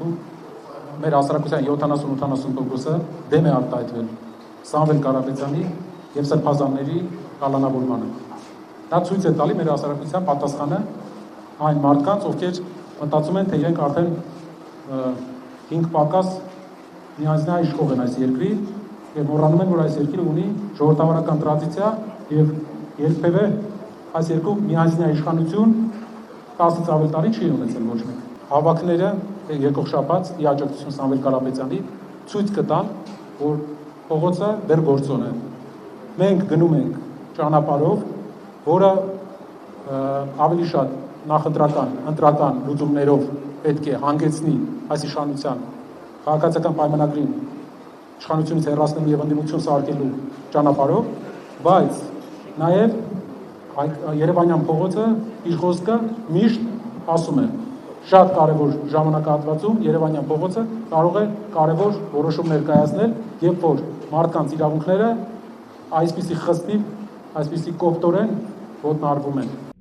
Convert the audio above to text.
արդյունքում մեր հասարակության 70-80%-ը դեմ է արտահայտվել Սամվել Կարապետյանի եւ սրբազանների կալանավորմանը։ Դա ցույց է տալի մեր հասարակության պատասխանը այն մարդկանց, ովքեր մտածում են, թե իրենք արդեն 5 պակաս միանձնյա իշխող են այս երկրի եւ մոռանում են, որ այս երկիրը ունի ժողովրդավարական տրադիցիա եւ երբևէ այս երկու միանձնյա իշխանություն 10-ից ավել տարի չի ունեցել ոչ մեկ։ Հավաքները եկող շաբաթ ի աջակցություն Սամվել Կարապետյանի ցույց կտան, որ փողոցը դեռ գործոն է։ Մենք գնում ենք ճանապարհով, որը ավելի շատ ընտրական լուծումներով պետք է հանգեցնի այս իշխանության քաղաքացիական պայմանագրին իշխանությունից հեռացնելու եւ ընդդիմություն սարքելու ճանապարհով, բայց նաեւ Երևանյան փողոցը իր խոսքը միշտ ասում է շատ կարևոր ժամանակահատվածում Երևանյան փողոցը կարող է կարևոր որոշումներ կայացնել, երբ որ մարդկանց իրավունքները այսպիսի խստիվ, այսպիսի կոպտորեն ոտնահարվում են։